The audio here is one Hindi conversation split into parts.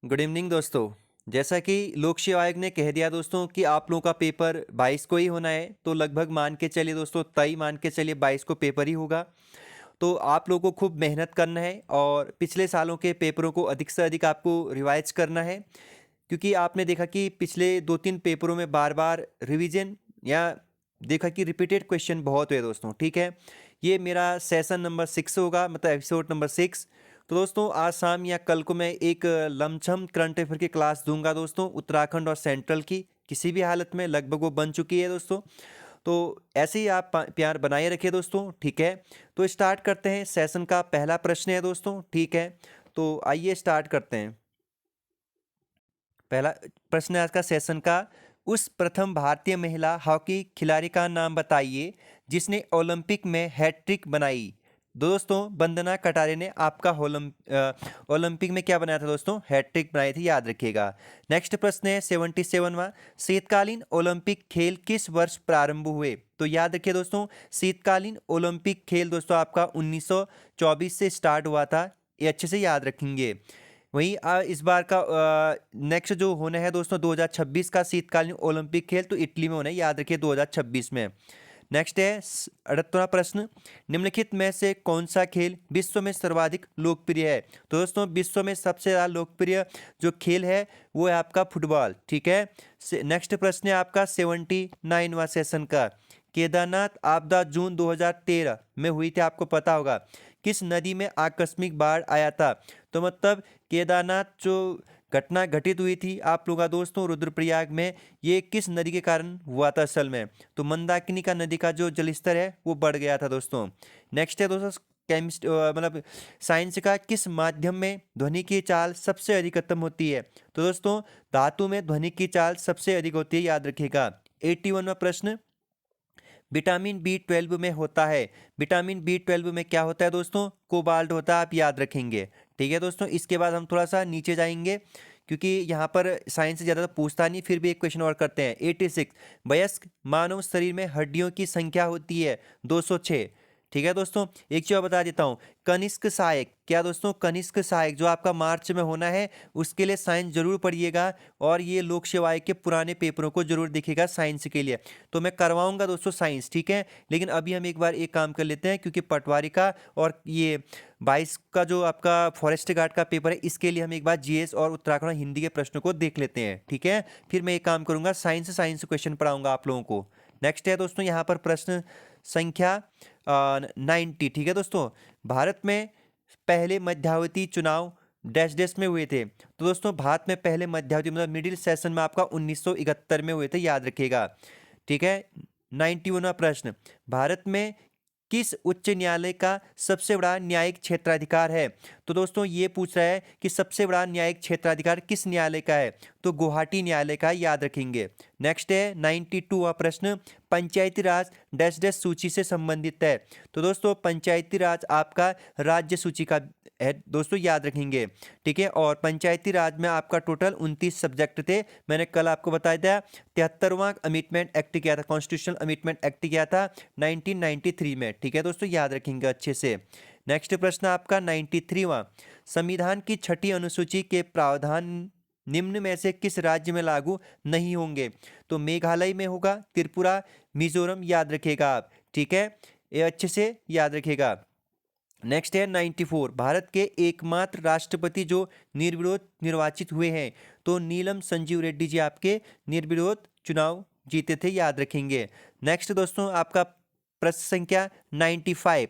गुड इवनिंग दोस्तों। जैसा कि लोक सेवा आयोग ने कह दिया दोस्तों कि आप लोगों का पेपर 22 को ही होना है, तो लगभग मान के चलिए दोस्तों, तय मान के चलिए 22 को पेपर ही होगा। तो आप लोगों को खूब मेहनत करना है और पिछले सालों के पेपरों को अधिक से अधिक आपको रिवाइज करना है, क्योंकि आपने देखा कि पिछले 2-3 पेपरों में बार बार रिवीजन या देखा कि रिपीटेड क्वेश्चन बहुत हुए दोस्तों। ठीक है, ये मेरा सेशन नंबर 6 होगा, मतलब एपिसोड नंबर 6। तो दोस्तों आज शाम या कल को मैं एक लमसम करंट अफेयर की क्लास दूंगा दोस्तों, उत्तराखंड और सेंट्रल की किसी भी हालत में। लगभग वो बन चुकी है दोस्तों। तो ऐसे ही आप प्यार बनाए रखिए दोस्तों। ठीक है, तो स्टार्ट करते हैं। सेशन का पहला प्रश्न है दोस्तों। ठीक है, तो आइए स्टार्ट करते हैं। पहला प्रश्न है आज का सेशन का, उस प्रथम भारतीय महिला हॉकी खिलाड़ी का नाम बताइए जिसने ओलंपिक में हैट्रिक बनाई। दोस्तों वंदना कटारे ने आपका ओलंपिक में क्या बनाया था दोस्तों? हैट्रिक बनाई थी, याद रखिएगा। नेक्स्ट प्रश्न है 77वां, शीतकालीन ओलंपिक खेल किस वर्ष प्रारंभ हुए? तो याद रखिए दोस्तों, शीतकालीन ओलंपिक खेल दोस्तों आपका 1924 से स्टार्ट हुआ था। ये अच्छे से याद रखेंगे। वहीं इस बार का नेक्स्ट जो होना है दोस्तों 2026 का शीतकालीन ओलंपिक खेल, तो इटली में होना है, याद रखिए 2026 में। नेक्स्ट है 78वां प्रश्न, निम्नलिखित में से कौन सा खेल विश्व में सर्वाधिक लोकप्रिय है? तो दोस्तों विश्व में सबसे ज़्यादा लोकप्रिय जो खेल है वो है आपका फुटबॉल। ठीक है, नेक्स्ट प्रश्न है आपका 79वां सेशन का, केदारनाथ आपदा जून 2013 में हुई थी, आपको पता होगा। किस नदी में आकस्मिक बाढ़ आया था? तो मतलब केदारनाथ जो घटना घटित हुई थी आप लोगों का दोस्तों रुद्रप्रयाग में, ये किस नदी के कारण हुआ था असल में? तो मंदाकिनी का नदी का जो जलस्तर है वो बढ़ गया था दोस्तों। नेक्स्ट है दोस्तों मतलब साइंस का, किस माध्यम में ध्वनि की चाल सबसे अधिकतम होती है? तो दोस्तों धातु में ध्वनि की चाल सबसे अधिक होती है, याद रखिएगा। 81वां प्रश्न, विटामिन B12 में होता है। विटामिन B12 में क्या होता है दोस्तों? कोबाल्ट होता है, आप याद रखेंगे। ठीक है दोस्तों, इसके बाद हम थोड़ा सा नीचे जाएंगे क्योंकि यहाँ पर साइंस से ज़्यादा पूछता नहीं, फिर भी एक क्वेश्चन और करते हैं। 86, वयस्क मानव शरीर में हड्डियों की संख्या होती है 206। ठीक है दोस्तों, एक चीज़ और बता देता हूँ, कनिष्क सहायक, क्या दोस्तों? कनिष्क सहायक जो आपका मार्च में होना है, उसके लिए साइंस जरूर पढ़िएगा और ये लोक सेवा आयोग के पुराने पेपरों को जरूर देखिएगा साइंस के लिए। तो मैं करवाऊंगा दोस्तों साइंस, ठीक है। लेकिन अभी हम एक बार एक काम कर लेते हैं, क्योंकि पटवारी का और ये 22 का जो आपका फॉरेस्ट गार्ड का पेपर है, इसके लिए हम एक बार जीएस और उत्तराखंड हिंदी के प्रश्नों को देख लेते हैं। ठीक है, फिर मैं एक काम करूंगा, साइंस क्वेश्चन पढ़ाऊंगा आप लोगों को। नेक्स्ट है दोस्तों यहाँ पर प्रश्न संख्या 90। ठीक है दोस्तों, भारत में पहले मध्यावधि चुनाव डैश डैश में हुए थे। तो दोस्तों भारत में पहले मध्यावधि मतलब मिडिल सेशन में आपका 1971 में हुए थे, याद रखिएगा। ठीक है, 91वां प्रश्न, भारत में किस उच्च न्यायालय का सबसे बड़ा न्यायिक क्षेत्राधिकार है? तो दोस्तों ये पूछ रहा है कि सबसे बड़ा न्यायिक क्षेत्राधिकार किस न्यायालय का है? तो गुवाहाटी न्यायालय का, याद रखेंगे। नेक्स्ट है 92वां प्रश्न, पंचायती राज डैश डैश सूची से संबंधित है। तो दोस्तों पंचायती राज आपका राज्य सूची का है दोस्तों, याद रखेंगे। ठीक है, और पंचायती राज में आपका टोटल 29 सब्जेक्ट थे, मैंने कल आपको बताया था। 73वां अमेंडमेंट एक्ट किया था, कॉन्स्टिट्यूशनल अमेंडमेंट एक्ट किया था 1993 में। ठीक है दोस्तों, याद रखेंगे अच्छे से। नेक्स्ट प्रश्न आपका 93वां, संविधान की छठी अनुसूची के प्रावधान निम्न में से किस राज्य में लागू नहीं होंगे? तो मेघालय में होगा, त्रिपुरा, मिजोरम, याद रखिएगा आप। ठीक है, ये अच्छे से याद रखिएगा। नेक्स्ट है 94, भारत के एकमात्र राष्ट्रपति जो निर्विरोध निर्वाचित हुए हैं। तो नीलम संजीव रेड्डी जी आपके निर्विरोध चुनाव जीते थे, याद रखेंगे। नेक्स्ट दोस्तों आपका प्रश्न संख्या 95,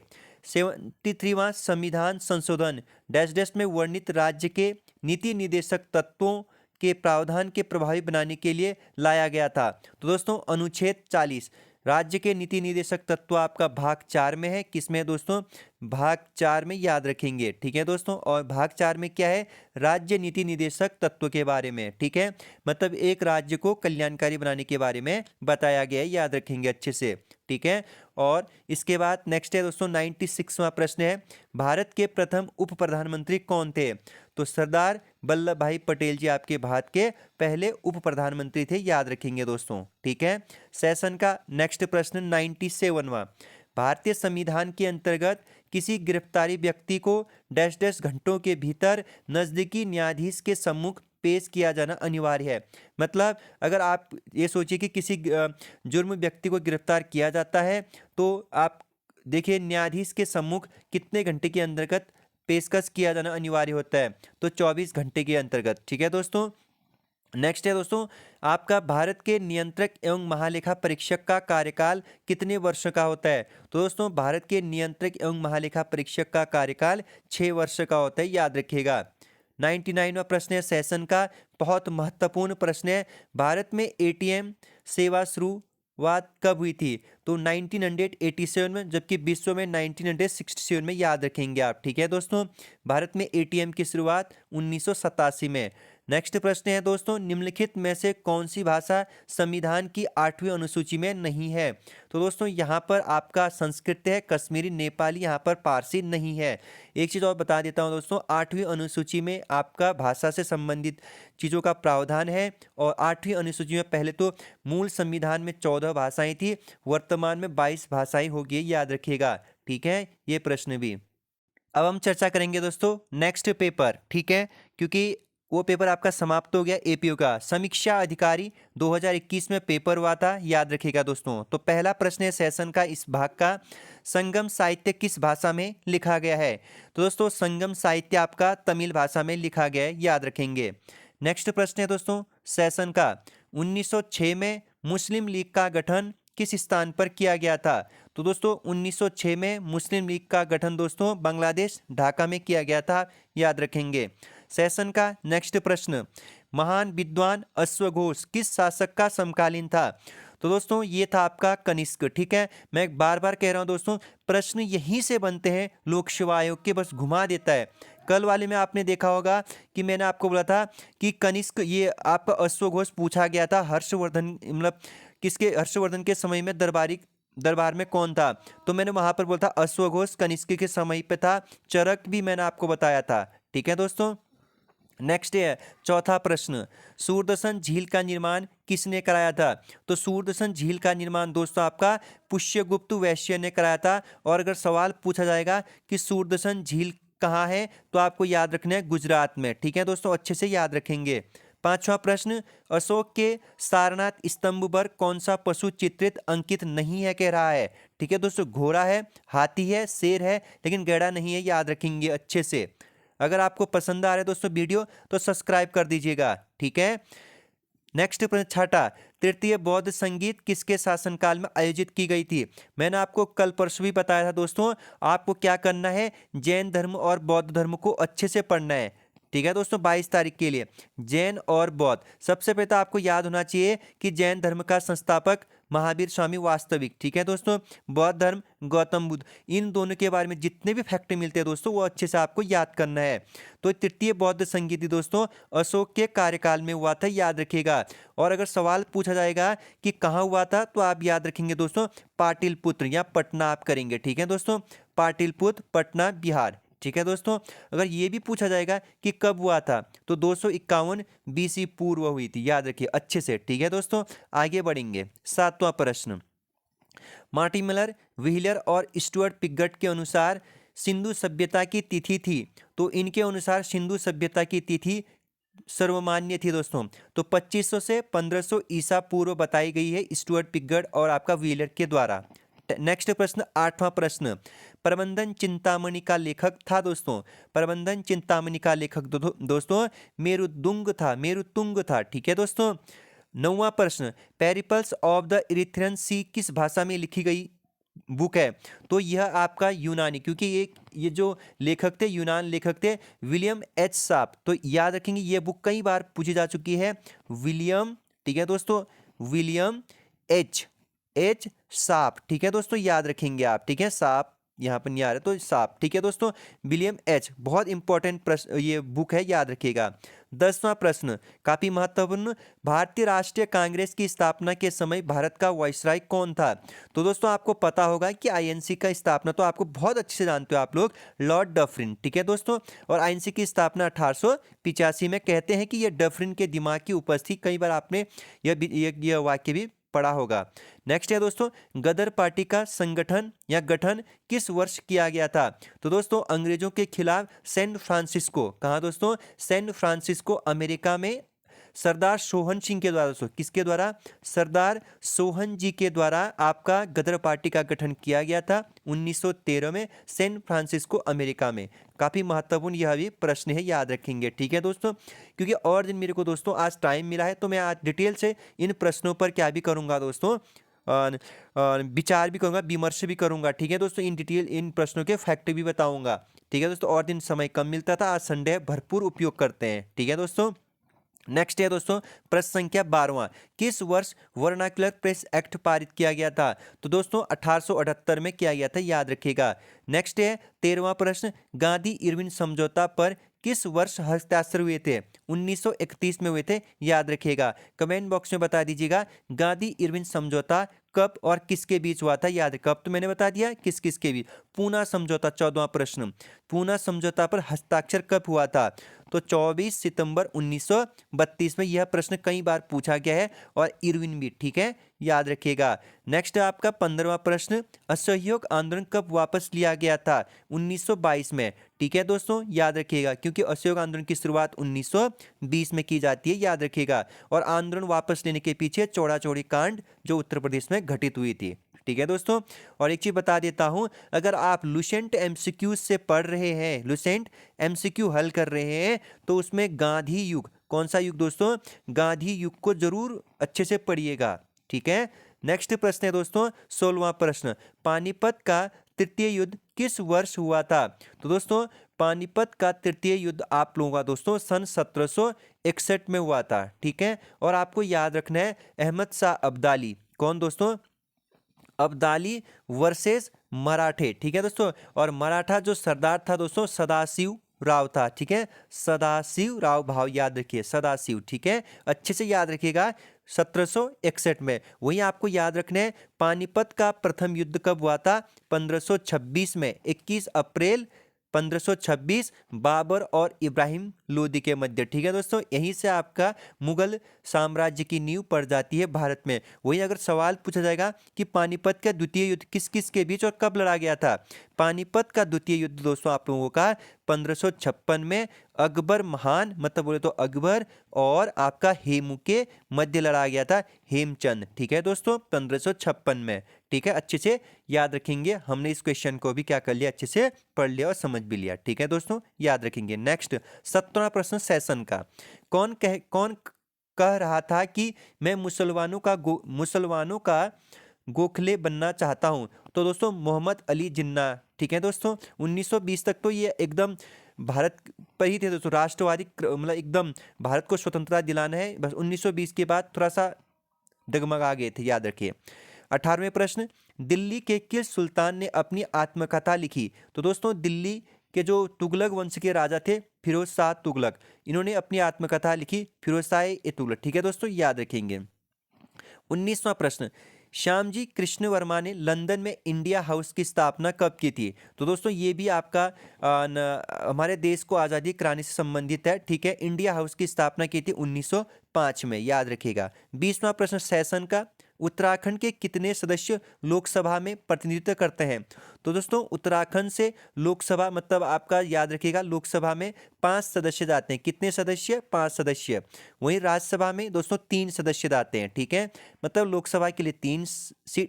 73वां संविधान संशोधन डैश डैश में वर्णित राज्य के नीति निर्देशक तत्वों के प्रावधान के प्रभावी बनाने के लिए लाया गया था। तो दोस्तों अनुच्छेद 40, राज्य के नीति निर्देशक तत्व आपका भाग 4 में है। किसमें है दोस्तों? भाग 4 में, याद रखेंगे। ठीक है दोस्तों, और भाग 4 में क्या है? राज्य नीति निर्देशक तत्व के बारे में। ठीक है, मतलब एक राज्य को कल्याणकारी बनाने के बारे में बताया गया है, याद रखेंगे अच्छे से। ठीक है, और इसके बाद नेक्स्ट है दोस्तों 96वां प्रश्न है, भारत के प्रथम उप प्रधानमंत्री कौन थे? तो सरदार वल्लभ भाई पटेल जी आपके भारत के पहले उप प्रधानमंत्री थे, याद रखेंगे दोस्तों। ठीक है, सेशन का नेक्स्ट प्रश्न 97वां, भारतीय संविधान के अंतर्गत किसी गिरफ्तारी व्यक्ति को डैश डैश घंटों के भीतर नज़दीकी न्यायाधीश के सम्मुख पेश किया जाना अनिवार्य है। मतलब अगर आप ये सोचिए कि किसी जुर्म व्यक्ति को गिरफ्तार किया जाता है तो आप देखिए न्यायाधीश के सम्मुख कितने घंटे के अंतर्गत पेशकश किया जाना अनिवार्य होता है, तो 24 घंटे के अंतर्गत। ठीक है दोस्तों। नेक्स्ट है दोस्तों, आपका भारत के नियंत्रक एवं महालेखा परीक्षक का कार्यकाल कितने वर्ष का होता है? तो दोस्तों भारत के नियंत्रक एवं महालेखा परीक्षक का कार्यकाल 6 वर्ष का होता है, याद रखिएगा। 99वां प्रश्न है सेशन का, बहुत महत्वपूर्ण प्रश्न है। भारत में एटीएम सेवा शुरुआत कब हुई थी? तो 1987 में, जबकि विश्व में 1967 में, याद रखेंगे आप। ठीक है दोस्तों, भारत में एटीएम की शुरुआत 1987 में। नेक्स्ट प्रश्न है दोस्तों, निम्नलिखित में से कौन सी भाषा संविधान की 8वीं अनुसूची में नहीं है? तो दोस्तों यहाँ पर आपका संस्कृत है, कश्मीरी, नेपाली, यहाँ पर पारसी नहीं है। एक चीज़ और बता देता हूँ दोस्तों, 8वीं अनुसूची में आपका भाषा से संबंधित चीज़ों का प्रावधान है, और 8वीं अनुसूची में पहले तो मूल संविधान में 14 भाषाएं थी, वर्तमान में 22 भाषाएं हो गई, याद रखिएगा। ठीक है, ये प्रश्न भी। अब हम चर्चा करेंगे दोस्तों नेक्स्ट पेपर। ठीक है, क्योंकि वो पेपर आपका समाप्त हो गया एपीओ का। समीक्षा अधिकारी 2021 में पेपर हुआ था, याद रखिएगा दोस्तों। तो पहला प्रश्न है सेशन का इस भाग का, संगम साहित्य किस भाषा में लिखा गया है? तो दोस्तों संगम साहित्य आपका तमिल भाषा में लिखा गया है, याद रखेंगे। नेक्स्ट प्रश्न है दोस्तों सेशन का, 1906 में मुस्लिम लीग का गठन किस स्थान पर किया गया था? तो दोस्तों 1906 में मुस्लिम लीग का गठन दोस्तों बांग्लादेश ढाका में किया गया था, याद रखेंगे। सेशन का नेक्स्ट प्रश्न, महान विद्वान अश्वघोष किस शासक का समकालीन था? तो दोस्तों ये था आपका कनिष्क। ठीक है, मैं बार बार कह रहा हूं दोस्तों, प्रश्न यहीं से बनते हैं, लोक सेवा आयोग के बस घुमा देता है। कल वाले में आपने देखा होगा कि मैंने आपको बोला था कि कनिष्क, ये आपका अश्वघोष पूछा गया था हर्षवर्धन, मतलब किसके, हर्षवर्धन के समय में दरबार में कौन था? तो मैंने वहां पर बोला था अश्वघोष कनिष्क के समय पे था। चरक भी मैंने आपको बताया था। ठीक है दोस्तों। नेक्स्ट है चौथा प्रश्न, सूरदर्शन झील का निर्माण किसने कराया था? तो सूरदर्शन झील का निर्माण दोस्तों आपका पुष्यगुप्त वैश्य ने कराया था। और अगर सवाल पूछा जाएगा कि सूरदर्शन झील कहाँ है, तो आपको याद रखना है गुजरात में। ठीक है दोस्तों, अच्छे से याद रखेंगे। पांचवा प्रश्न, अशोक के सारनाथ स्तंभ पर कौन सा पशु चित्रित अंकित नहीं है कह रहा है? ठीक है दोस्तों, घोड़ा है, हाथी है, शेर है, लेकिन गैड़ा नहीं है, याद रखेंगे अच्छे से। अगर आपको पसंद आ रहा है दोस्तों वीडियो तो सब्सक्राइब कर दीजिएगा। ठीक है। नेक्स्ट प्रश्न छठा, तृतीय बौद्ध संगीत किसके शासनकाल में आयोजित की गई थी? मैंने आपको कल परसों भी बताया था दोस्तों, आपको क्या करना है, जैन धर्म और बौद्ध धर्म को अच्छे से पढ़ना है। ठीक है दोस्तों, 22 तारीख के लिए जैन और बौद्ध। सबसे पहले तो आपको याद होना चाहिए कि जैन धर्म का संस्थापक महावीर स्वामी वास्तविक। ठीक है दोस्तों, बौद्ध धर्म गौतम बुद्ध। इन दोनों के बारे में जितने भी फैक्ट मिलते हैं दोस्तों, वो अच्छे से आपको याद करना है। तो तृतीय बौद्ध संगीत दोस्तों अशोक के कार्यकाल में हुआ था, याद रखिएगा। और अगर सवाल पूछा जाएगा कि कहाँ हुआ था, तो आप याद रखेंगे दोस्तों पाटिलपुत्र या पटना आप करेंगे। ठीक है दोस्तों, पाटिलपुत्र, पटना, बिहार। ठीक है दोस्तों। अगर ये भी पूछा जाएगा कि कब हुआ था, तो 251 BC पूर्व हुई थी, याद रखिए अच्छे से। ठीक है दोस्तों, आगे बढ़ेंगे। सातवां प्रश्न, मार्टिमलर, व्हीलर और स्टुअर्ट पिगट के अनुसार सिंधु सभ्यता की तिथि थी। तो इनके अनुसार सिंधु सभ्यता की तिथि सर्वमान्य थी दोस्तों। तो 2500 से 1500 ईसा पूर्व बताई गई है स्टुअर्ट पिगट और आपका व्हीलर के द्वारा। नेक्स्ट प्रश्न, आठवां प्रश्न, प्रबंधन चिंतामणि का लेखक था दोस्तों। प्रबंधन चिंतामणि का लेखक दोस्तों मेरुतुंग था। ठीक है दोस्तों। नौवां प्रश्न, पेरिपल्स ऑफ द इरिथ्रियन सी किस भाषा में लिखी गई बुक है? तो यह आपका यूनानी, क्योंकि ये जो लेखक थे यूनान लेखक थे विलियम एच शार्प। तो याद रखेंगे ये बुक कई बार पूछी जा चुकी है, विलियम। ठीक है दोस्तों, विलियम एच शार्प। ठीक है दोस्तों, याद रखेंगे आप। ठीक है, शार्प यहाँ पर नहीं आ रहा तो शार्प। ठीक है दोस्तों, विलियम एच, बहुत इंपॉर्टेंट प्रश्न ये बुक है, याद रखिएगा। 10वां प्रश्न काफी महत्वपूर्ण, भारतीय राष्ट्रीय कांग्रेस की स्थापना के समय भारत का वाइसराय कौन था? तो दोस्तों आपको पता होगा कि आईएनसी का स्थापना तो आपको बहुत अच्छे से जानते हो आप लोग, लॉर्ड डफरिन। ठीक है दोस्तों, और आईएनसी की स्थापना 1885 में। कहते हैं कि यह डफरिन के दिमाग की उपज थी। कई बार आपने यह वाक्य भी पढ़ा होगा। नेक्स्ट है दोस्तों, गदर पार्टी का संगठन या गठन किस वर्ष किया गया था? तो दोस्तों अंग्रेजों के खिलाफ सैन फ्रांसिस्को, कहाँ दोस्तों? सैन फ्रांसिस्को अमेरिका में सरदार सोहन सिंह के द्वारा, दोस्तों किसके द्वारा? सरदार सोहन जी के द्वारा आपका गदर पार्टी का गठन किया गया था 1913 में सैन फ्रांसिस्को अमेरिका में। काफ़ी महत्वपूर्ण यह भी प्रश्न है, याद रखेंगे। ठीक है दोस्तों, क्योंकि और दिन मेरे को दोस्तों आज टाइम मिला है तो मैं आज डिटेल से इन प्रश्नों पर क्या भी करूँगा दोस्तों, विचार भी करूँगा, विमर्श भी करूँगा। ठीक है दोस्तों, इन डिटेल इन प्रश्नों के फैक्ट भी बताऊँगा। ठीक है दोस्तों, और दिन समय कम मिलता था, आज संडे है, भरपूर उपयोग करते हैं। ठीक है दोस्तों, नेक्स्ट है दोस्तों प्रश्न संख्या 12वां, किस वर्ष वर्नाक्युलर प्रेस एक्ट पारित किया गया था? तो दोस्तों 1878 में किया गया था, याद रखिएगा। नेक्स्ट है 13वां प्रश्न, गांधी इरविन समझौता पर किस वर्ष हस्ताक्षर हुए थे? 1931 में हुए थे, याद रखिएगा। कमेंट बॉक्स में बता दीजिएगा गांधी इरविन समझौता कब और किसके बीच हुआ था, याद कब तो मैंने बता दिया, किस किस के बीच। पूना समझौता, 14वां प्रश्न, पूना समझौता पर हस्ताक्षर कब हुआ था? तो 24 सितंबर 1932 में। यह प्रश्न कई बार पूछा गया है और इरविन भी, ठीक है, याद रखिएगा। नेक्स्ट है आपका 15वां प्रश्न, असहयोग आंदोलन कब वापस लिया गया था? 1922 में। ठीक है दोस्तों, याद रखिएगा, क्योंकि असहयोग आंदोलन की शुरुआत 1920 में की जाती है, याद रखिएगा। और आंदोलन वापस लेने के पीछे चौड़ा चौड़ी कांड जो उत्तर प्रदेश में घटित हुई थी। ठीक है दोस्तों, और एक चीज बता देता हूं, अगर आप लुसेंट एमसीक्यू से पढ़ रहे हैं, लुसेंट एमसीक्यू हल कर रहे हैं, तो उसमें गांधी युग, कौन सा युग दोस्तों? गांधी युग को जरूर अच्छे से पढ़िएगा। ठीक है, नेक्स्ट प्रश्न है दोस्तों 16वां प्रश्न, पानीपत का तृतीय युद्ध किस वर्ष हुआ था? तो दोस्तों पानीपत का तृतीय युद्ध आप लोगों का दोस्तों सन 1761 में हुआ था। ठीक है, और आपको याद रखना है अहमद शाह अब्दाली, कौन दोस्तों? अब्दाली वर्सेस मराठे। ठीक है दोस्तों, और मराठा जो सरदार था दोस्तों सदाशिव राव था। ठीक है, सदाशिव राव भाव, याद रखिए सदाशिव। ठीक है, अच्छे से याद रखिएगा 1761 में। वहीं आपको याद रखना है पानीपत का प्रथम युद्ध कब हुआ था? 1526 में, 21 अप्रैल 1526, बाबर और इब्राहिम लोदी के मध्य। ठीक है दोस्तों, यहीं से आपका मुगल साम्राज्य की नींव पड़ जाती है भारत में। वहीं अगर सवाल पूछा जाएगा कि पानीपत का द्वितीय युद्ध किस किस के बीच और कब लड़ा गया था? पानीपत का द्वितीय युद्ध दोस्तों आप लोगों का 1556 में अकबर महान, मतलब बोले तो अकबर और आपका हेमू के मध्य लड़ा गया था, हेमचंद। ठीक है दोस्तों, 1556 में। ठीक है, अच्छे से याद रखेंगे, हमने इस क्वेश्चन को भी क्या कर लिया, अच्छे से पढ़ लिया और समझ भी लिया। ठीक है दोस्तों, याद रखेंगे। नेक्स्ट 17वां प्रश्न सेशन का, कौन कह रहा था कि मैं मुसलमानों का गोखले बनना चाहता हूं? तो दोस्तों मोहम्मद अली जिन्ना। ठीक है दोस्तों, 1920 तक तो ये एकदम भारत पर ही थे दोस्तों, राष्ट्रवादी मतलब एकदम भारत को स्वतंत्रता दिलाना है, बस 1920 के बाद थोड़ा सा डगमगा गए थे, याद रखिए। 18वें प्रश्न, दिल्ली के किस सुल्तान ने अपनी आत्मकथा लिखी? तो दोस्तों दिल्ली के जो तुगलक वंश के राजा थे फिरोज शाह तुगलक, इन्होंने अपनी आत्मकथा लिखी, फिरोज शाह ए तुगलक। ठीक है दोस्तों, याद रखेंगे। 19वां प्रश्न, श्यामजी कृष्ण वर्मा ने लंदन में इंडिया हाउस की स्थापना कब की थी? तो दोस्तों ये भी आपका हमारे देश को आज़ादी कराने से संबंधित है। ठीक है, इंडिया हाउस की स्थापना की थी 1905 में, याद रखिएगा। 20वां प्रश्न सेशन का, उत्तराखंड के कितने सदस्य लोकसभा में प्रतिनिधित्व करते हैं? तो दोस्तों उत्तराखंड से लोकसभा मतलब आपका याद रखिएगा लोकसभा में 5 सदस्य जाते हैं। कितने सदस्य? 5 सदस्य। वहीं राज्यसभा में दोस्तों 3 सदस्य जाते हैं। ठीक है, मतलब लोकसभा के लिए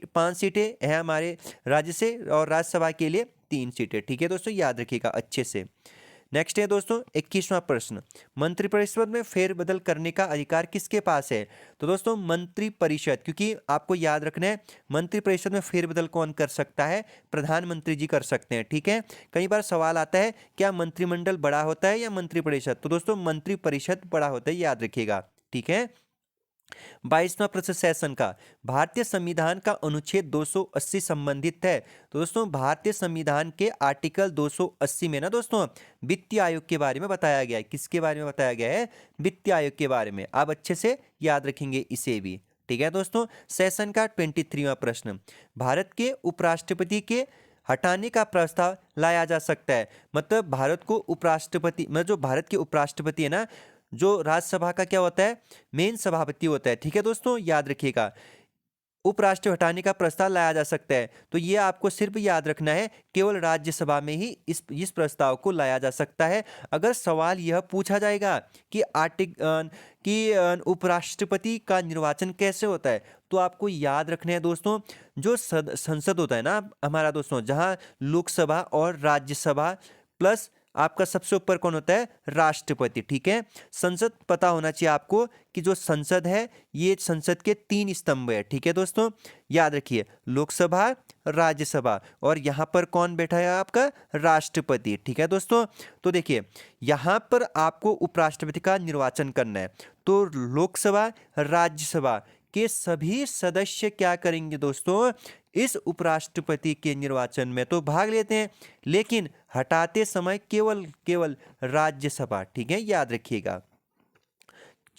5 सीटें हैं हमारे राज्य से, और राज्यसभा के लिए 3 सीटें। ठीक है दोस्तों, याद रखिएगा अच्छे से। नेक्स्ट है दोस्तों 21वां प्रश्न, मंत्रिपरिषद में फेरबदल करने का अधिकार किसके पास है? तो दोस्तों मंत्रिपरिषद, क्योंकि आपको याद रखना है मंत्रिपरिषद में फेरबदल कौन कर सकता है? प्रधानमंत्री जी कर सकते हैं। ठीक है, कई बार सवाल आता है क्या मंत्रिमंडल बड़ा होता है या मंत्रिपरिषद? तो दोस्तों मंत्रिपरिषद बड़ा होता है, याद रखिएगा। ठीक है, 22वां प्रश्न सेशन का, भारतीय संविधान का अनुच्छेद 280 संबंधित है? तो दोस्तों भारतीय संविधान के आर्टिकल 280 में ना दोस्तों वित्तीय आयोग के बारे में बताया गया है। किसके बारे में बताया गया है? वित्तीय आयोग के बारे में। आप अच्छे से याद रखेंगे इसे भी। ठीक है दोस्तों, सेशन का 23वां प्रश्न, भारत के उपराष्ट्रपति के हटाने का प्रस्ताव लाया जा सकता है? मतलब भारत को उपराष्ट्रपति, मतलब जो भारत के उपराष्ट्रपति है ना, जो राज्यसभा का क्या होता है? मेन सभापति होता है। ठीक है दोस्तों, याद रखिएगा। उपराष्ट्रपति हटाने का प्रस्ताव लाया जा सकता है। तो ये आपको सिर्फ याद रखना है, केवल राज्यसभा में ही इस प्रस्ताव को लाया जा सकता है। अगर सवाल यह पूछा जाएगा कि उपराष्ट्रपति का निर्वाचन कैसे होता है, तो आपको याद रखना है दोस्तों, जो संसद होता है ना हमारा दोस्तों, जहां लोकसभा और राज्यसभा प्लस आपका सबसे ऊपर कौन होता है, राष्ट्रपति। ठीक है, संसद पता होना चाहिए आपको कि जो संसद है ये संसद के 3 स्तंभ है। ठीक है दोस्तों, याद रखिए, लोकसभा, राज्यसभा और यहाँ पर कौन बैठा है, आपका राष्ट्रपति। ठीक है दोस्तों, तो देखिए यहाँ पर आपको उपराष्ट्रपति का निर्वाचन करना है, तो लोकसभा, राज्यसभा के सभी सदस्य क्या करेंगे दोस्तों, इस उपराष्ट्रपति के निर्वाचन में तो भाग लेते हैं, लेकिन हटाते समय केवल राज्यसभा। ठीक है, याद रखिएगा।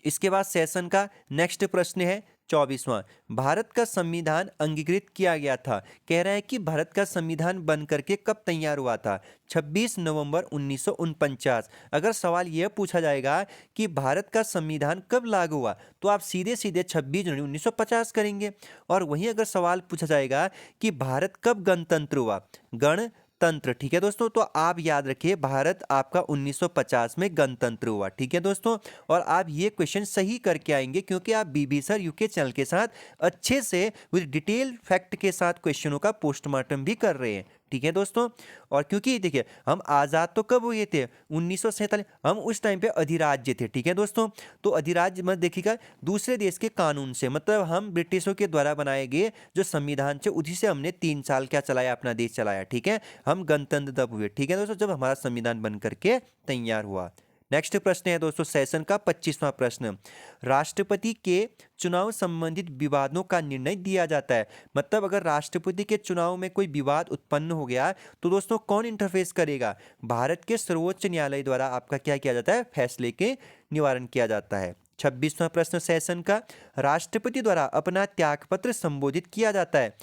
इसके बाद सेशन का नेक्स्ट प्रश्न है 24वां। भारत का संविधान अंगीकृत किया गया था, कह रहा है कि भारत का संविधान बन करके कब तैयार हुआ था, 26 नवंबर 1949। अगर सवाल यह पूछा जाएगा कि भारत का संविधान कब लागू हुआ, तो आप सीधे सीधे 26 जनवरी 1950 करेंगे। और वहीं अगर सवाल पूछा जाएगा कि भारत कब गणतंत्र हुआ, गणतंत्र, ठीक है दोस्तों, तो आप याद रखिए भारत आपका 1950 में गणतंत्र हुआ। ठीक है दोस्तों, और आप ये क्वेश्चन सही करके आएंगे क्योंकि आप बीबी सर यूके चैनल के साथ अच्छे से विद डिटेल फैक्ट के साथ क्वेश्चनों का पोस्टमार्टम भी कर रहे हैं। ठीक है दोस्तों, और क्योंकि देखिए हम आज़ाद तो कब हुए थे, 1947, हम उस टाइम पे अधिराज्य थे। ठीक है दोस्तों, तो अधिराज्य मत देखिएगा दूसरे देश के कानून से, मतलब हम ब्रिटिशों के द्वारा बनाए गए जो संविधान थे उसी से हमने 3 साल क्या चलाया, अपना देश चलाया। ठीक है, हम गणतंत्र तब हुए। ठीक है दोस्तों, जब हमारा संविधान बन करके तैयार हुआ। नेक्स्ट प्रश्न है दोस्तों सेशन का 25वां प्रश्न। राष्ट्रपति के चुनाव संबंधित विवादों का निर्णय दिया जाता है, मतलब अगर राष्ट्रपति के चुनाव में कोई विवाद उत्पन्न हो गया तो दोस्तों कौन इंटरफेस करेगा, भारत के सर्वोच्च न्यायालय द्वारा आपका क्या किया जाता है, फैसले के निवारण किया जाता है। 26वां प्रश्न सेशन का, राष्ट्रपति द्वारा अपना त्यागपत्र संबोधित किया जाता है।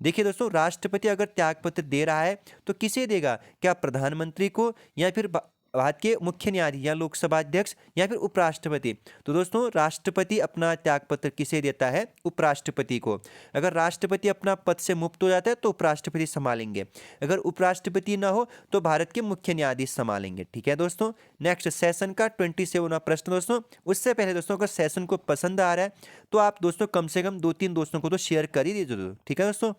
देखिए दोस्तों, राष्ट्रपति अगर त्यागपत्र दे रहा है तो किसे देगा, क्या प्रधानमंत्री को या फिर भारत के मुख्य न्यायाधीश या लोकसभा अध्यक्ष या फिर उपराष्ट्रपति। तो दोस्तों राष्ट्रपति अपना त्यागपत्र किसे देता है, उपराष्ट्रपति को। अगर राष्ट्रपति अपना पद से मुक्त हो जाता है तो उपराष्ट्रपति संभालेंगे, अगर उपराष्ट्रपति ना हो तो भारत के मुख्य न्यायाधीश संभालेंगे। ठीक है दोस्तों, नेक्स्ट सेशन का 27वां प्रश्न दोस्तों। उससे पहले दोस्तों अगर सेशन को पसंद आ रहा है तो आप दोस्तों कम से कम 2-3 दोस्तों को तो शेयर कर ही दीजिए। ठीक है दोस्तों,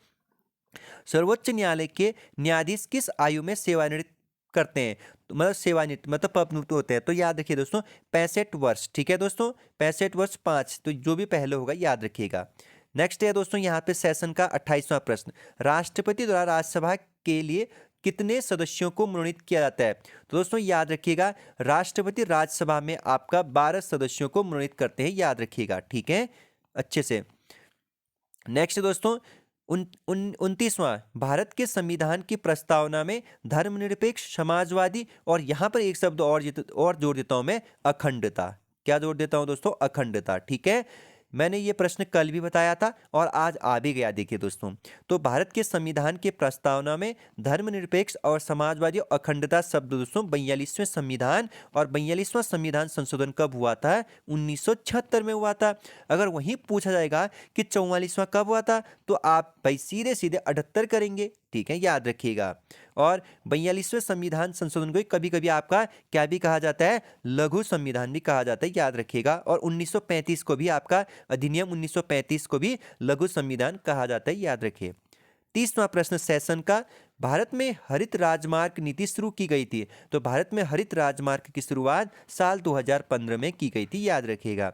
सर्वोच्च न्यायालय के न्यायाधीश किस आयु में सेवानिवृत्त करते हैं, तो मतलब सेवानिवृत्त मतलब पदमुक्त होते हैं, तो याद रखिए दोस्तों 65 वर्ष। ठीक है दोस्तों, 65 वर्ष 5, तो जो भी पहले होगा याद रखिएगा। नेक्स्ट है दोस्तों यहाँ पे सेशन का 28वां प्रश्न। राष्ट्रपति द्वारा राज्यसभा के लिए कितने सदस्यों को मनोनीत किया जाता है, तो दोस्तों याद रखिएगा राष्ट्रपति राज्यसभा में आपका 12 सदस्यों को मनोनीत करते हैं, याद रखिएगा। ठीक है, अच्छे से। नेक्स्ट दोस्तों 29वां, भारत के संविधान की प्रस्तावना में धर्मनिरपेक्ष, समाजवादी और यहां पर एक शब्द और जोड़ देता हूं मैं, अखंडता। क्या जोड़ देता हूं दोस्तों, अखंडता। ठीक है, मैंने ये प्रश्न कल भी बताया था और आज आ भी गया। देखिए दोस्तों, तो भारत के संविधान के प्रस्तावना में धर्मनिरपेक्ष और समाजवादी और अखंडता शब्द दोस्तों 42वें संविधान, और 42वां संविधान संशोधन कब हुआ था, 1976 में हुआ था। अगर वहीं पूछा जाएगा कि 44वां कब हुआ था, तो आप भाई सीधे सीधे 78 करेंगे। ठीक है, याद रखिएगा। और 42वें संविधान संशोधन को कभी कभी आपका क्या भी कहा जाता है, लघु संविधान भी कहा जाता है, याद रखिएगा। और 1935 को भी आपका अधिनियम 1935 को भी लघु संविधान कहा जाता है, याद रखिए। 30वां प्रश्न सेशन का, भारत में हरित राजमार्ग नीति शुरू की गई थी, तो भारत में हरित राजमार्ग की शुरुआत साल 2015 में की गई थी, याद रखिएगा।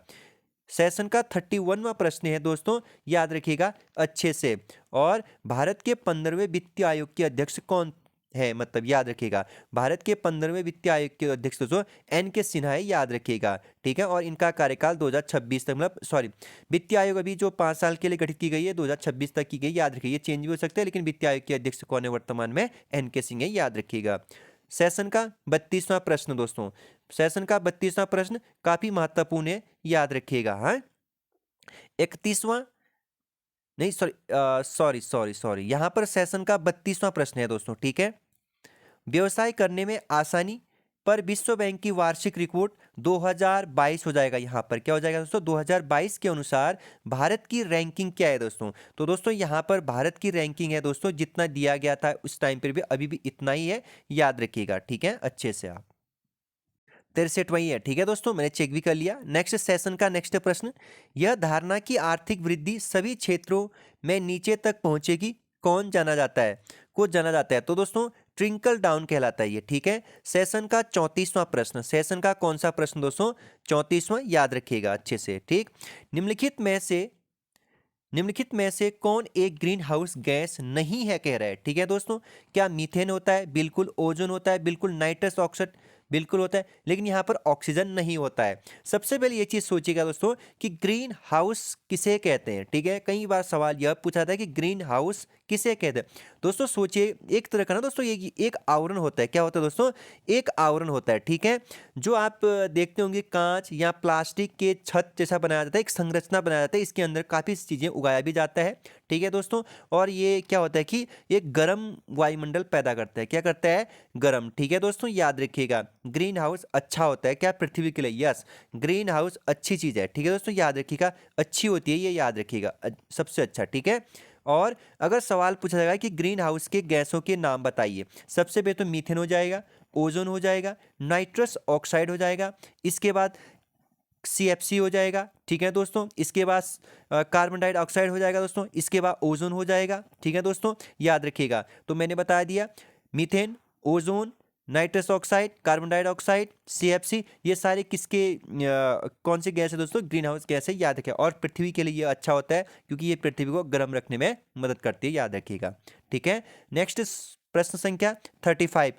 सेशन का 31वां प्रश्न है दोस्तों, याद रखिएगा अच्छे से। और भारत के 15वें वित्तीय आयोग के अध्यक्ष कौन है, मतलब याद रखिएगा भारत के 15वें वित्तीय आयोग के अध्यक्ष दोस्तों NK सिन्हा है, याद रखिएगा। ठीक है, और इनका कार्यकाल 2026 तक, मतलब सॉरी वित्तीय आयोग अभी जो 5 साल के लिए गठित की गई है 2026 तक की गई, याद रखिए। ये चेंज भी हो सकता है, लेकिन वित्तीय आयोग के अध्यक्ष कौन है वर्तमान में, NK सिंह है, याद रखिएगा। सेशन का 32वां प्रश्न दोस्तों, सेशन का 32वां प्रश्न काफी महत्वपूर्ण है, याद रखिएगा। हाँ, 31वां नहीं, सॉरी यहां पर सेशन का 32वां प्रश्न है दोस्तों। ठीक है, व्यवसाय करने में आसानी पर विश्व बैंक की वार्षिक रिपोर्ट 2022 हो जाएगा। यहाँ पर क्या हो जाएगा दोस्तों, 2022 के अनुसार भारत की रैंकिंग क्या है दोस्तों। तो दोस्तों यहाँ पर भारत की रैंकिंग है दोस्तों, जितना दिया गया था उस टाइम पर भी अभी भी इतना ही है, याद रखिएगा, ठीक है अच्छे से आप। 63 वही है, ठीक है दोस्तों, मैंने चेक भी कर लिया। नेक्स्ट सेशन का नेक्स्ट प्रश्न, यह धारणा कि आर्थिक वृद्धि सभी क्षेत्रों में नीचे तक पहुंचेगी कौन जाना जाता है, को जाना जाता है। तो दोस्तों ट्रिंकल डाउन कहलाता है ये, ठीक है। सेशन का 34वां प्रश्न, सेशन का कौन सा प्रश्न दोस्तों, 34वां, याद रखिएगा अच्छे से, ठीक। निम्नलिखित में से कौन एक ग्रीन हाउस गैस नहीं है कह रहा है, ठीक है दोस्तों। क्या मीथेन होता है, बिल्कुल। ओजोन होता है, बिल्कुल। नाइट्रस ऑक्साइड बिल्कुल होता है, लेकिन यहाँ पर ऑक्सीजन नहीं होता है। सबसे पहले ये चीज सोचिएगा दोस्तों कि ग्रीन हाउस किसे कहते हैं, ठीक है। कई बार सवाल यह पूछा था कि ग्रीन हाउस किसे कहते हैं। दोस्तों सोचिए, एक तरह का ना दोस्तों ये एक आवरण होता है। क्या होता है दोस्तों, एक आवरण होता है, ठीक है, जो आप देखते होंगे कांच या प्लास्टिक के छत जैसा बनाया जाता है, एक संरचना बनाया जाता है, इसके अंदर काफी चीजें उगाया भी जाता है, ठीक है दोस्तों। और ये क्या होता है कि एक गर्म वायुमंडल पैदा करता है, क्या करता है, गर्म, ठीक है दोस्तों, याद रखिएगा। ग्रीन हाउस अच्छा होता है क्या पृथ्वी के लिए, यस, ग्रीन हाउस अच्छी चीज है, ठीक है दोस्तों, याद रखिएगा, अच्छी होती है ये, याद रखिएगा, सबसे अच्छा, ठीक है। और अगर सवाल पूछा जाएगा कि ग्रीन हाउस के गैसों के नाम बताइए, सबसे पहले तो मीथेन हो जाएगा, ओजोन हो जाएगा, नाइट्रस ऑक्साइड हो जाएगा, इसके बाद CFC हो जाएगा, ठीक है दोस्तों, इसके बाद कार्बन डाइऑक्साइड हो जाएगा दोस्तों, इसके बाद ओजोन हो जाएगा, ठीक है दोस्तों, याद रखिएगा। तो मैंने बता दिया, methane, ozone, nitrous oxide, carbon dioxide, CFC, ये सारे किसके कौन से गैस है दोस्तों, ग्रीन हाउस गैस है, याद रखिए। और पृथ्वी के लिए ये अच्छा होता है क्योंकि ये पृथ्वी को गर्म रखने में मदद करती है, याद रखिएगा, ठीक है। नेक्स्ट प्रश्न संख्या 35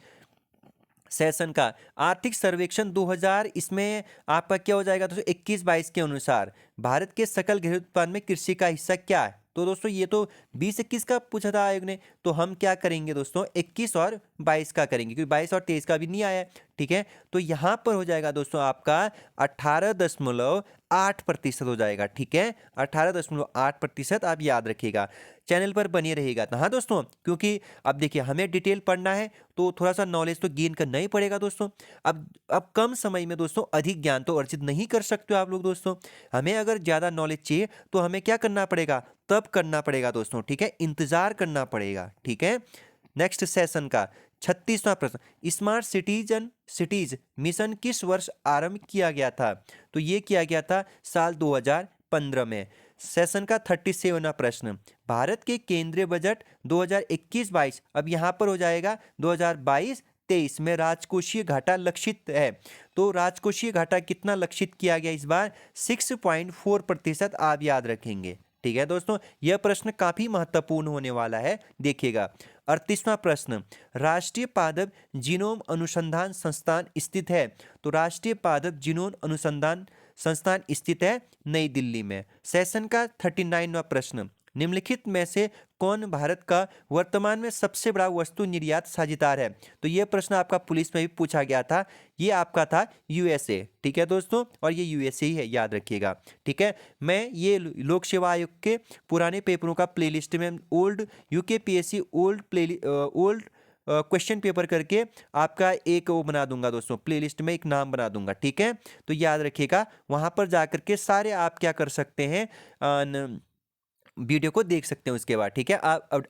सेशन का, आर्थिक सर्वेक्षण 2000, इसमें आपका क्या हो जाएगा दोस्तों, 21-22 के अनुसार भारत के सकल घरेलू उत्पाद में कृषि का हिस्सा क्या है। तो दोस्तों ये तो 20-21 का पूछा था आयोग ने, तो हम क्या करेंगे दोस्तों, 21 और 22 का करेंगे, क्योंकि 22 और 23 का भी नहीं आया है, ठीक है। तो यहाँ पर हो जाएगा दोस्तों आपका 18.8% हो जाएगा, ठीक है, 18.8%, आप याद रखिएगा, चैनल पर बने रहेगा। तो हाँ दोस्तों, क्योंकि अब देखिए हमें डिटेल पढ़ना है तो थोड़ा सा नॉलेज तो गेन करना ही पड़ेगा दोस्तों। अब कम समय में दोस्तों अधिक ज्ञान तो अर्जित नहीं कर सकते हो आप लोग दोस्तों। हमें अगर ज़्यादा नॉलेज चाहिए तो हमें क्या करना पड़ेगा, तब करना पड़ेगा दोस्तों, ठीक है, इंतजार करना पड़ेगा, ठीक है। नेक्स्ट सेशन का 36वां प्रश्न, स्मार्ट सिटीज मिशन किस वर्ष आरंभ किया गया था। तो ये किया गया था साल 2015 में। सेशन का 37वां प्रश्न, भारत के केंद्रीय बजट 2021-22, अब यहाँ पर हो जाएगा 2022-23 में राजकोषीय घाटा लक्षित है। तो राजकोषीय घाटा कितना लक्षित किया गया इस बार, 6.4%, आप याद रखेंगे, ठीक है दोस्तों। यह प्रश्न काफी महत्वपूर्ण होने वाला है, देखिएगा। 38वां प्रश्न, राष्ट्रीय पादप जीनोम अनुसंधान संस्थान स्थित है। तो राष्ट्रीय पादप जीनोम अनुसंधान संस्थान स्थित है नई दिल्ली में। सेशन का 39वां प्रश्न, निम्नलिखित में से कौन भारत का वर्तमान में सबसे बड़ा वस्तु निर्यात साझेदार है। तो यह प्रश्न आपका पुलिस में भी पूछा गया था, ये आपका था USA, ठीक है दोस्तों, और ये USA ही है, याद रखिएगा, ठीक है। मैं ये लोक सेवा आयोग के पुराने पेपरों का प्लेलिस्ट में old UKPSC old question paper करके आपका एक वो बना दूंगा दोस्तों, प्लेलिस्ट में एक नाम बना दूंगा, ठीक है। तो याद रखिएगा, वहां पर जाकर के सारे आप क्या कर सकते हैं, वीडियो को देख सकते हैं उसके बाद, ठीक है।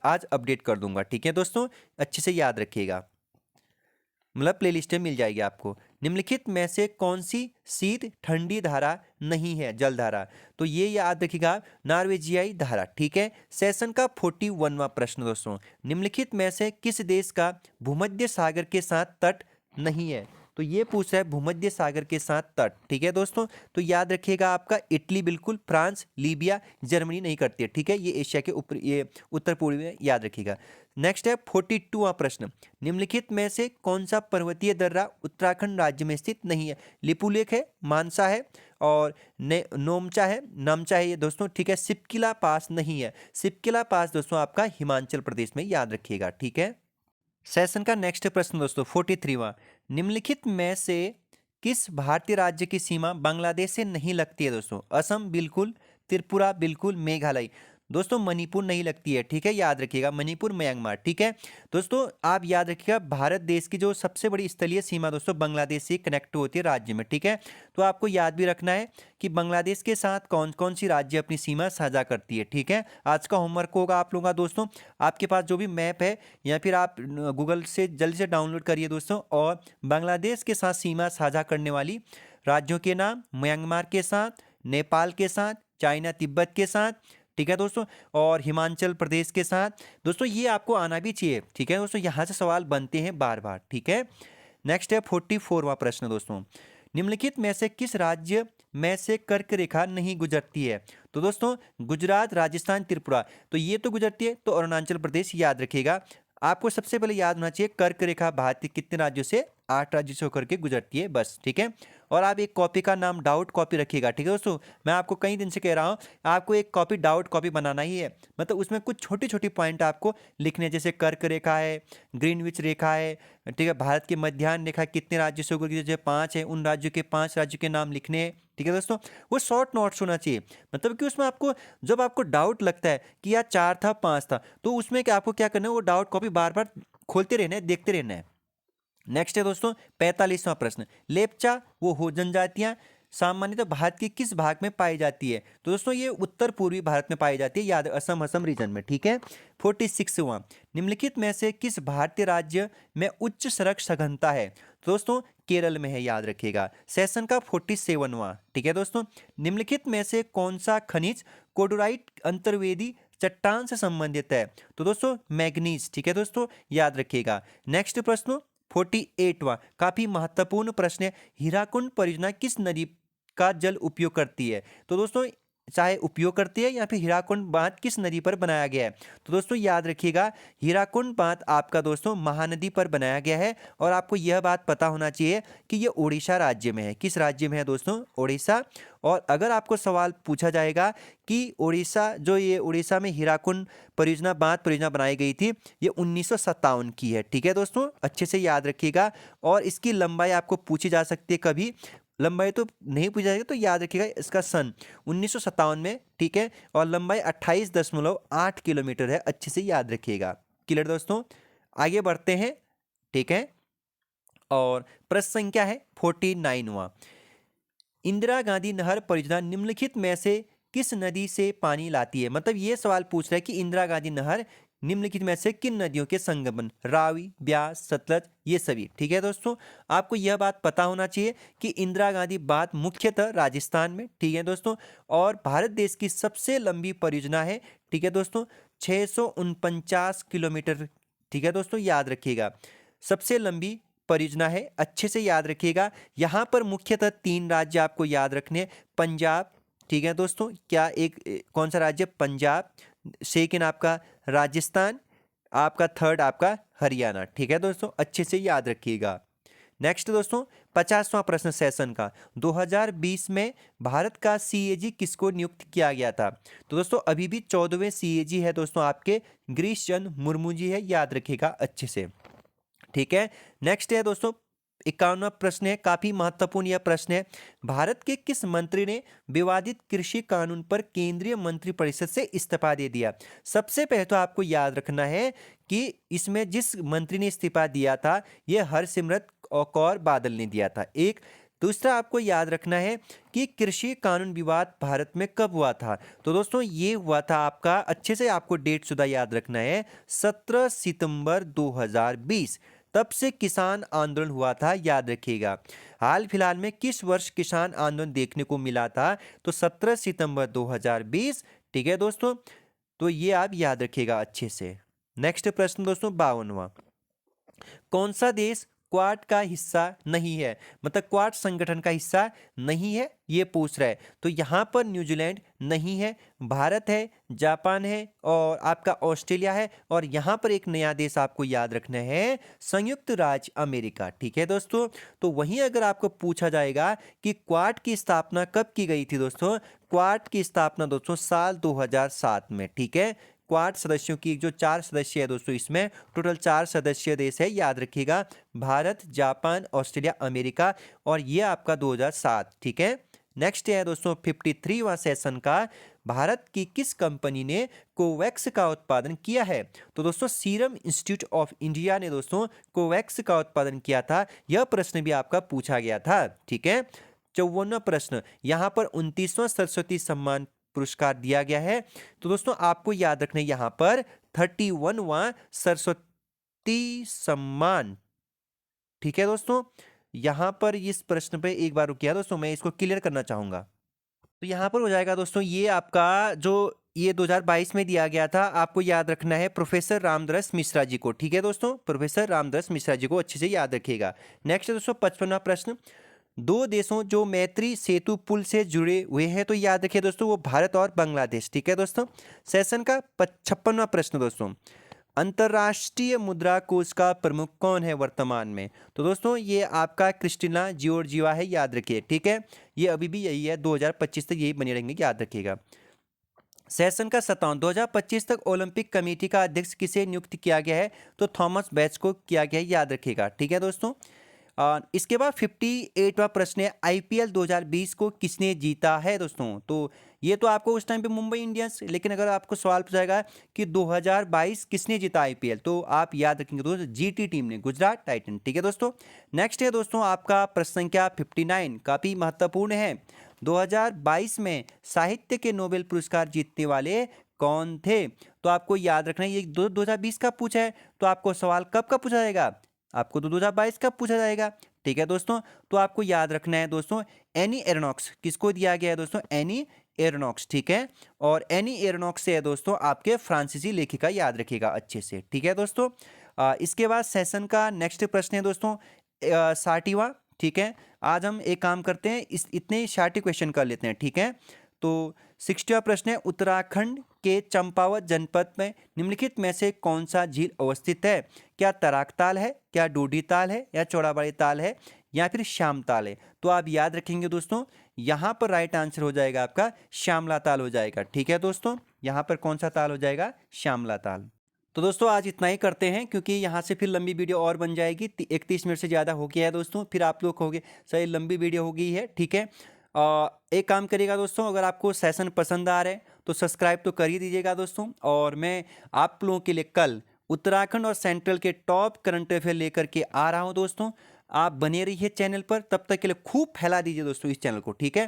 आज अपडेट कर दूंगा, ठीक है दोस्तों, अच्छे से याद रखिएगा, मतलब प्लेलिस्ट में मिल जाएगी आपको। निम्नलिखित में से कौन सी शीत ठंडी धारा नहीं है, जल धारा। तो ये याद रखिएगा, नॉर्वेजियाई धारा, ठीक है। सेशन का 41वां प्रश्न दोस्तों, निम्नलिखित में से किस देश का भूमध्य सागर के साथ तट नहीं है। तो ये पूछ रहा है भूमध्य सागर के साथ तट, ठीक है दोस्तों। तो याद रखिएगा आपका इटली बिल्कुल, फ्रांस, लीबिया, जर्मनी नहीं करती है, ठीक है, ये एशिया के ऊपर, ये उत्तर पूर्वी में, याद रखिएगा। नेक्स्ट है 42वां प्रश्न, निम्नलिखित में से कौन सा पर्वतीय दर्रा उत्तराखंड राज्य में स्थित नहीं है। लिपुलेख है, मानसा है, और नोमचा है, नामचा है ये दोस्तों, ठीक है। सिपकिला पास नहीं है, सिपकिला पास दोस्तों आपका हिमाचल प्रदेश में, याद रखिएगा, ठीक है। सेशन का नेक्स्ट प्रश्न दोस्तों 43वां, निम्नलिखित में से किस भारतीय राज्य की सीमा बांग्लादेश से नहीं लगती है दोस्तों। असम बिल्कुल, त्रिपुरा बिल्कुल, मेघालय। दोस्तों मणिपुर नहीं लगती है, ठीक है, याद रखिएगा, मणिपुर म्यांमार, ठीक है। दोस्तों आप याद रखिएगा, भारत देश की जो सबसे बड़ी स्थलीय सीमा दोस्तों बांग्लादेश से कनेक्ट होती है राज्य में, ठीक है। तो आपको याद भी रखना है कि बांग्लादेश के साथ कौन कौन सी राज्य अपनी सीमा साझा करती है, ठीक है। आज का होमवर्क होगा आप लोगों का दोस्तों, आपके पास जो भी मैप है या फिर आप गूगल से जल्दी से डाउनलोड करिए दोस्तों, और बांग्लादेश के साथ सीमा साझा करने वाली राज्यों के नाम, म्यांमार के साथ, नेपाल के साथ, चाइना तिब्बत के साथ, ठीक है दोस्तों, और हिमाचल प्रदेश के साथ। दोस्तों ये आपको आना भी चाहिए, ठीक है दोस्तों, यहाँ से सवाल बनते हैं बार बार, ठीक है। नेक्स्ट है 44वां प्रश्न दोस्तों, निम्नलिखित में से किस राज्य में से कर्क रेखा नहीं गुजरती है? तो दोस्तों गुजरात, राजस्थान, त्रिपुरा, तो ये तो गुजरती है, तो अरुणाचल प्रदेश याद रखिएगा। आपको सबसे पहले याद होना चाहिए कर्क रेखा भारत के कितने राज्यों से, 8 राज्यों से होकर के गुजरती है, बस, ठीक है। और आप एक कॉपी का नाम डाउट कॉपी रखिएगा, ठीक है दोस्तों। मैं आपको कई दिन से कह रहा हूँ आपको एक कॉपी डाउट कॉपी बनाना ही है, मतलब उसमें कुछ छोटी छोटी पॉइंट आपको लिखने हैं, जैसे कर्क रेखा है, ग्रीनविच रेखा है, ठीक है, भारत की मध्याह्न रेखा कितने राज्यों से होकर, जैसे 5 है, उन राज्यों के 5 राज्यों के नाम लिखने हैं, ठीक है दोस्तों। वो शॉर्ट नोट्स होना चाहिए, मतलब कि उसमें आपको जब आपको डाउट लगता है कि यार 4 था 5 था, तो उसमें क्या आपको क्या करना है, वो डाउट कॉपी बार बार खोलते रहना है, देखते रहना है। नेक्स्ट है दोस्तों 45वां प्रश्न, लेप्चा वो हो जनजातियां सामान्यतः भारत के किस भाग में पाई जाती है? तो दोस्तों ये उत्तर पूर्वी भारत में पाई जाती है, याद, असम रीजन में, ठीक है। 46वां, निम्नलिखित में से किस भारतीय राज्य में उच्च सड़क सघनता है? तो दोस्तों केरल में है, याद रखिएगा। सेशन का 47वां, ठीक है दोस्तों, निम्नलिखित में से कौन सा खनिज कोडोराइट अंतर्वेदी चट्टान से संबंधित है? तो दोस्तों मैग्नीज, ठीक है दोस्तों, याद रखिएगा। नेक्स्ट प्रश्न 48वां, काफी महत्वपूर्ण प्रश्न है, हीराकुंड परियोजना किस नदी का जल उपयोग करती है? तो दोस्तों चाहे उपयोग करती है या फिर हीराकुंड बांध किस नदी पर बनाया गया है? तो दोस्तों याद रखिएगा, हीराकुंड बांध आपका दोस्तों महानदी पर बनाया गया है, और आपको यह बात पता होना चाहिए कि यह उड़ीसा राज्य में है। किस राज्य में है दोस्तों? उड़ीसा। और अगर आपको सवाल पूछा जाएगा कि उड़ीसा, जो ये उड़ीसा में हीराकुंड परियोजना बांध परियोजना बनाई गई थी, ये 1957 की है, ठीक है दोस्तों, अच्छे से याद रखिएगा। और इसकी लंबाई आपको पूछी जा सकती है, कभी लंबाई तो नहीं पूछा जाएगा, तो याद रखिएगा इसका सन 1957 में, ठीक है, और लंबाई 28.8 किलोमीटर है, अच्छे से याद रखिएगा। क्लियर दोस्तों, आगे बढ़ते हैं, ठीक है। और प्रश्न संख्या है 49वां, इंदिरा गांधी नहर परियोजना निम्नलिखित में से किस नदी से पानी लाती है? मतलब ये सवाल पूछ रहा है कि इंदिरा गांधी नहर निम्नलिखित में से किन नदियों के संगमन, रावी, ब्यास, सतलज, ये सभी, ठीक है दोस्तों। आपको यह बात पता होना चाहिए कि इंदिरा गांधी बांध मुख्यतः राजस्थान में, ठीक है दोस्तों, और भारत देश की सबसे लंबी परियोजना है, ठीक है दोस्तों, 649 किलोमीटर, ठीक है दोस्तों, याद रखिएगा, सबसे लंबी परियोजना है, अच्छे से याद रखिएगा। यहाँ पर मुख्यतः 3 राज्य आपको याद रखने हैं, पंजाब, ठीक है दोस्तों, क्या कौन सा राज्य? पंजाब, सेकंड आपका राजस्थान, आपका थर्ड आपका हरियाणा, ठीक है दोस्तों, अच्छे से याद रखिएगा। नेक्स्ट दोस्तों 50वां प्रश्न सेशन का, 2020 में भारत का सीएजी किसको नियुक्त किया गया था? तो दोस्तों अभी भी 14वें सीएजी है दोस्तों, आपके गिरीश चंद्र मुर्मू जी है, याद रखिएगा अच्छे से, ठीक है। नेक्स्ट है दोस्तों 51वां प्रश्न है, काफी महत्वपूर्ण यह प्रश्न है, भारत के किस मंत्री ने विवादित कृषि कानून पर केंद्रीय मंत्रिपरिषद से इस्तीफा दे दिया? सबसे पहले तो आपको याद रखना है कि इसमें जिस मंत्री ने इस्तीफा दिया था, यह हरसिमरत कौर बादल ने दिया था, एक। दूसरा आपको याद रखना है कि कृषि कानून विवाद भारत में कब हुआ था? तो दोस्तों ये हुआ था आपका, अच्छे से आपको डेट शुदा याद रखना है, 17 सितंबर 2020, तब से किसान आंदोलन हुआ था, याद रखिएगा। हाल फिलहाल में किस वर्ष किसान आंदोलन देखने को मिला था? तो 17 सितंबर 2020, ठीक है दोस्तों, तो ये आप याद रखिएगा अच्छे से। नेक्स्ट प्रश्न दोस्तों 52वां, कौन सा देश क्वाड का हिस्सा नहीं है? मतलब क्वाड संगठन का हिस्सा नहीं है, ये पूछ रहा है। तो यहाँ पर न्यूजीलैंड नहीं है, भारत है, जापान है, और आपका ऑस्ट्रेलिया है, और यहाँ पर एक नया देश आपको याद रखना है, संयुक्त राज्य अमेरिका, ठीक है दोस्तों। तो वहीं अगर आपको पूछा जाएगा कि क्वाड की स्थापना कब की गई थी दोस्तों, क्वाड की स्थापना दोस्तों साल 2007 में, ठीक है। क्वाड सदस्यों की जो 4 सदस्य है दोस्तों, इसमें टोटल 4 सदस्य देश है, याद रखिएगा, भारत, जापान, ऑस्ट्रेलिया, अमेरिका, और ये आपका 2007, ठीक है। नेक्स्ट है दोस्तों 53वां सेशन का, भारत की किस कंपनी ने कोवैक्स का उत्पादन किया है? तो दोस्तों सीरम इंस्टीट्यूट ऑफ इंडिया ने दोस्तों कोवैक्स का उत्पादन किया था। यह प्रश्न भी आपका पूछा गया था। ठीक है, 54वां प्रश्न, यहाँ पर 29वां सरस्वती सम्मान पुरस्कार दिया गया है। तो दोस्तों आपको याद रखना है यहाँ पर 31वां सरस्वती सम्मान। ठीक है दोस्तों, यहाँ पर इस प्रश्न पे एक बार रुकिए दोस्तों, मैं इसको क्लियर करना चाहूंगा। तो यहाँ पर हो जाएगा दोस्तों, ये आपका जो ये 2022 में दिया गया था, आपको याद रखना है प्रोफेसर रामदरस मिश्रा जी को। ठीक है दोस्तों, प्रोफेसर रामदरस मिश्रा जी को अच्छे से याद रखिएगा। नेक्स्ट है दोस्तों 55वां प्रश्न, दो देशों जो मैत्री सेतु पुल से जुड़े हुए हैं, तो याद रखिए दोस्तों वो भारत और बांग्लादेश। ठीक है दोस्तों, सेशन का 56वां प्रश्न दोस्तों, अंतर्राष्ट्रीय मुद्रा कोष का प्रमुख कौन है वर्तमान में? तो दोस्तों ये आपका क्रिस्टिना जियोर्जिवा है, याद रखिए। ठीक है, ये अभी भी यही है, 2025 तक यही बने रहेंगे, याद रखिएगा। सेशन का 57, 2025 तक ओलंपिक कमेटी का अध्यक्ष किसे नियुक्त किया गया है? तो थॉमस बैच को किया गया है, याद रखिएगा। ठीक है दोस्तों, इसके बाद 58वां प्रश्न है, आईपीएल 2020 को किसने जीता है दोस्तों? तो ये तो आपको उस टाइम पे मुंबई इंडियंस, लेकिन अगर आपको सवाल पूछाएगा कि 2022 किसने जीता आईपीएल, तो आप याद रखेंगे दोस्तों जीटी टीम ने, गुजरात टाइटन। ठीक है दोस्तों, नेक्स्ट है दोस्तों आपका प्रश्न संख्या 59, काफी महत्वपूर्ण है, 2022 में साहित्य के नोबेल पुरस्कार जीतने वाले कौन थे? तो आपको याद रखना है, ये 2020 का पूछा है, तो आपको सवाल कब का पूछा जाएगा? आपको तो 2022 का पूछा जाएगा। ठीक है दोस्तों, तो आपको याद रखना है दोस्तों, एनी एरोनॉक्स किसको दिया गया है दोस्तों? एनी एरोनॉक्स। ठीक है, और एनी एरोनॉक्स से है दोस्तों आपके फ्रांसीसी लेखिका, याद रखिएगा अच्छे से। ठीक है दोस्तों, इसके बाद सेशन का नेक्स्ट प्रश्न है दोस्तों 60वां। ठीक है, आज हम एक काम करते हैं, इस इतने 60 क्वेश्चन कर लेते हैं। ठीक है, तो 60वां प्रश्न है, उत्तराखंड के चंपावत जनपद में निम्नलिखित में से कौन सा झील अवस्थित है? क्या तराक ताल है, क्या डोडी ताल है, या चौड़ाबाड़ी ताल है, या फिर श्याम ताल है? तो आप याद रखेंगे दोस्तों, यहाँ पर राइट आंसर हो जाएगा आपका श्यामला ताल हो जाएगा। ठीक है दोस्तों, यहाँ पर कौन सा ताल हो जाएगा? श्यामला ताल। तो दोस्तों आज इतना ही करते हैं, क्योंकि यहाँ से फिर लंबी वीडियो और बन जाएगी, 31 मिनट से ज़्यादा हो गया है दोस्तों, फिर आप लोग कहोगे सही लंबी वीडियो हो गई है। ठीक है, एक काम करिएगा दोस्तों, अगर आपको सेशन पसंद आ रहा है तो सब्सक्राइब तो कर ही दीजिएगा दोस्तों, और मैं आप लोगों के लिए कल उत्तराखंड और सेंट्रल के टॉप करंट अफेयर लेकर के आ रहा हूं दोस्तों। आप बने रहिए चैनल पर, तब तक के लिए खूब फैला दीजिए दोस्तों इस चैनल को। ठीक है,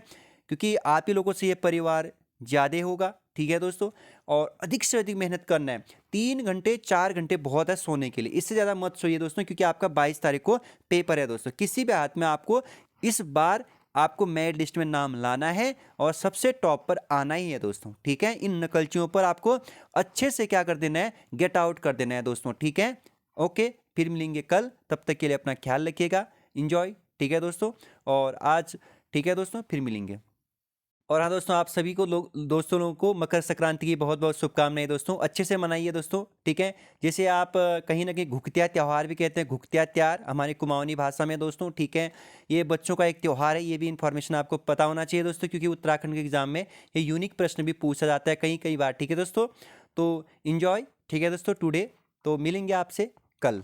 क्योंकि आप ही लोगों से ये परिवार ज़्यादा होगा। ठीक है दोस्तों, और अधिक से अधिक मेहनत करना है, 3 घंटे 4 घंटे बहुत है सोने के लिए, इससे ज़्यादा मत सोइए दोस्तों, क्योंकि आपका 22 तारीख को पेपर है दोस्तों। किसी भी हाथ में आपको इस बार आपको मेरिट लिस्ट में नाम लाना है और सबसे टॉप पर आना ही है दोस्तों। ठीक है, इन नकलचियों पर आपको अच्छे से क्या कर देना है? गेट आउट कर देना है दोस्तों। ठीक है, ओके, फिर मिलेंगे कल, तब तक के लिए अपना ख्याल रखिएगा, इंजॉय। ठीक है दोस्तों, और आज ठीक है दोस्तों, फिर मिलेंगे। और हाँ दोस्तों, आप सभी को दोस्तों लोगों को मकर संक्रांति की बहुत बहुत शुभकामनाएं दोस्तों, अच्छे से मनाइए दोस्तों। ठीक है, जैसे आप कहीं ना कहीं घुघतिया त्यौहार भी कहते हैं, घुघतिया त्योहार हमारी कुमाऊनी भाषा में दोस्तों। ठीक है, ये बच्चों का एक त्यौहार है, ये भी इन्फॉर्मेशन आपको पता होना चाहिए दोस्तों, क्योंकि उत्तराखंड के एग्जाम में ये यूनिक प्रश्न भी पूछा जाता है कई कई बार। ठीक है दोस्तों, तो इन्जॉय। ठीक है दोस्तों, टुडे तो मिलेंगे आपसे कल।